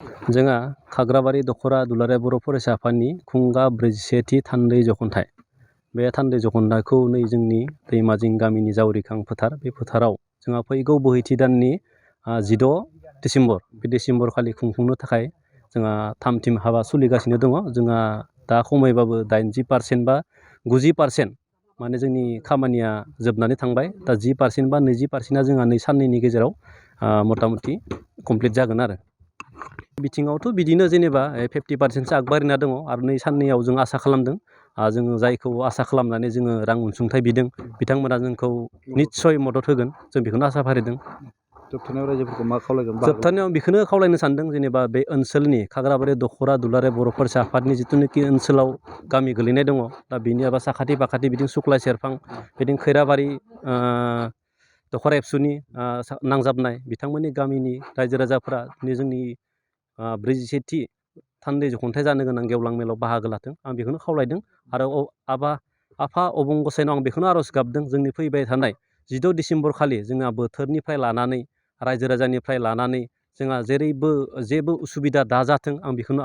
जोंहा खाग्राबारि दख'रा दुलाराय बर' फरायसा आफादनि खुंगा 41थि थान्दै जख'न्थाइ। बे थान्दै जख'न्थाइखौ नै जोंनि दैमाजिं गामिनि जावरिखां फोथार, बे फोथाराव जोंहा फैगौ बोहैथि दाननि 16 डिसेम्बर, बे डिसेम्बर खालि खुंफुंनो थाखाय जोंहा थाम-थिम हाबा सोलिगासिनो दङ। जोंहा दा खमैबाबो 80% बा 90% माने जोंनि खामानिया जोबनानै थांबाय। दा 10% बा 20%आ जोंहा नै साननैनि गेजेराव मथा-मथि कमप्लिट जागोन आरो। बिथिङावथ' बिदिनो जेनेबा 50%सो आगबारिना दङ आरो नै साननैयाव जों आसा खालामदों। जोङो जायखौ आसा खालामनानै जोङो रां अनसुंथाइ बिदों, बिथांमोना जोंखौ निस्सय मदद होगोन, जों बेखौनो आसा फारिदों। जोबथारनायाव रायजोफोरखौ मा खावलायगोन? जोबथारनायाव बेखौनो खावलायनो सानदों, जेनेबा बे ओनसोलनि खाग्राबारि दख'रा दुलाराय बर' फरायसा आफादनि जिथुनाखि ओनसोलाव गामि गोलैनाय दङ, दा बिनि एबा साखाथि फाखाथि बिदिनो सुख्लाय सेरफां, बिदिनो खैराबारि दख'रा एबसुनि नांजाबनाय बिथांमोननि गामिनि रायजो राजाफोरा जोंनि 41थि थान्दै जख'न्थाइ जानो गोनां गेवलां मेलाव बाहागो लाथों, आं बेखौनो खावलायदों। आरो आफा अबं गसाइनाव आं बेखौनो आर'ज गाबदों, जोंनि फैबाय थानाय 16 डिसेम्बर खालि जोंहा बोथोरनिफ्राय लानानै रायजो राजानिफ्राय लानानै जोंहा जेबो उसुबिदा दाजाथों, आं बेखौनो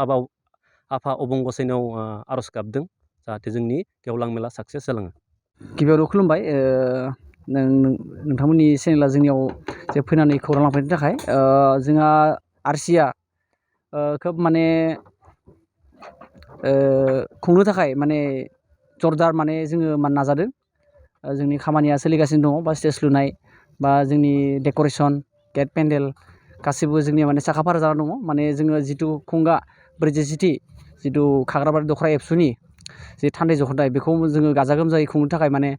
आफा अबं गसाइनाव आर'ज गाबदों, जाहाथे जोंनि गेवलां मेला साक्सेस जालाङो। गिबियावनो खुलुमबाय, नोंथांमोननि चेनेला जोंनियाव जे फैनानै खौरां लांफैनो थाखाय। जोंहा आरसिया खोब माने खुंनो थाखाय माने जरदार माने जोङो नाजादों। जोंनि खामानिया सोलिगासिनो दङ, बा स्टेज लुनाय बा जोंनि डेक'रेसन, गेट पेन्डेल गासिबो जोंनिया माने साखा-फारा जाना दङ। माने जोङो जिथु खुंगा 41थि जिथु खाग्राबारि दख'रा एबसुनि जे थान्दै जख'न्थाइ, बेखौ जोङो गाजा गोमजायै खुंनो थाखाय माने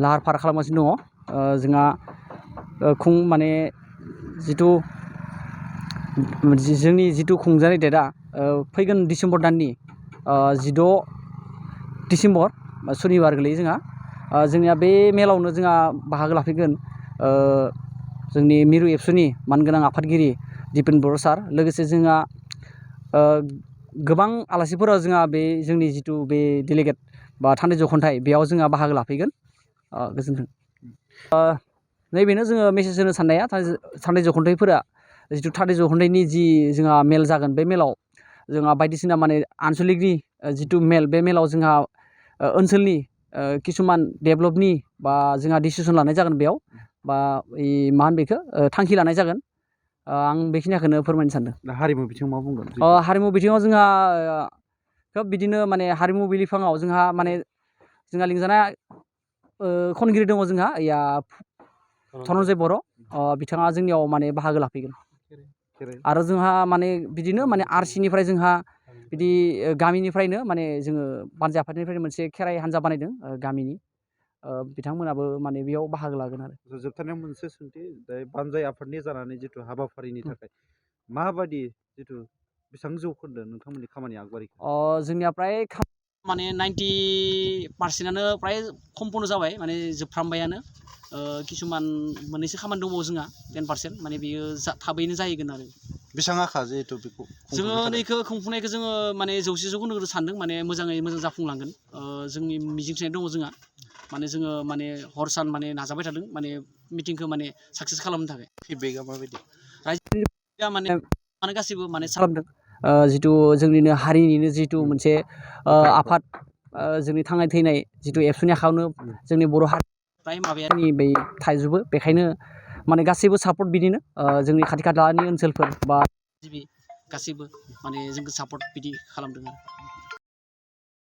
लाहार फाहार खालामगासिनो दङ। जोंहा माने जोंनि जिथु खुंजानाय डेटआ फैगोन डिसेम्बर दाननि 16 डिसेम्बर सुनिबार गोलैयो जोंहा। जोंनिया बे मेलावनो जोंहा बाहागो लाफैगोन जोंनि मिरु एबसुनि मानगोनां आफादगिरि दिपेन बर' सार, लोगोसे जोंहा गोबां आलासिफोरा जोंहा बे जोंनि जिथु बे डेलिगेट बा थान्दै जख'न्थाइ, बेयाव जोंहा बाहागो लाफैगोन। गोजोन्थों। नैबेनो जोङो मेसेज होनो साननाया, थान्दै जख'न्थाइफोरा जिथु थान्दै जख'न्थाइनि जि जोंहा मेल जागोन, बे मेलाव जोंहा बायदिसिना माने आनसलिकनि जिथु मेल, बे मेलाव जोंहा ओनसोलनि किसुमान डेभेलपनि बा जोंहा डिसिसन लानाय जागोन बेयाव, बा मा होनो बेखौ थांखि लानाय जागोन। आं बेखिनिखौनो फोरमायनो सानदों। दा हारिमु बिथिङाव मा बुंगोन? हारिमु बिथिङाव जोंहा खोब बिदिनो माने हारिमु बिलिफाङाव जोंहा लिंजानाय खनगिरि दङ जोंहा, धनन्जय बर', बिथाङा जोंनियाव माने बाहागो लाफैगोन। आरो जोंहा माने बिदिनो माने आरसिनिफ्राय जोंहा बिदि गामिनिफ्रायनो माने जोङो बानजाय आफादनिफ्रायनो मोनसे खेराइ हान्जा बानायदों गामिनि, बिथांमोनाबो माने बेयाव बाहागो लागोन आरो। जोबथारनायाव मोनसे सोंथि, बानजाय आफादनि जानानै जिथु हाबाफारिनि थाखाय माबादि जिथु बेसेबां जौखोन्दो नोंथांमोननि खामानिया आगबारिखो? जोंनिया फ्राय माने 90%आनो फ्राय कमप्लिट जाबाय, माने जोबफ्रामबायानो। किसुमान मोननैसो खामानि दंबावो जोंहा 10%, माने बेयो थाबैनो जाहैगोन आरो। बेसेबां आखा जिहेथु बेखौ जोङो नैखौ खुंफुंनायखौ जोङो माने 100 जौखोन्दो सानदों, माने मोजाङै मोजां जाफुंलांगोन। जोंनि मिजिंथिनाय दङ जोंहा, माने जोङो माने हर सान माने नाजाबाय थादों, माने मिटिंखौ माने साक्सेस खालामनो थाखाय। फिडबेकआ माबायदि? रायजोआ माने गासिबो माने खालामदों। जिथु जोंनिनो हारिनिनो जिथु मोनसे आफाद, जोंनि थांनाय थैनाय जिथु एबसुनि आखायावनो जोंनि बर' हारि फ्राय माबायानि बै थाइजोबो, बेखायनो माने गासैबो सापर्ट बिदिनो जोंनि खाथि खालानि ओनसोलफोर बा गासैबो माने जोंखौ सापर्ट बिदि खालामदों आरो।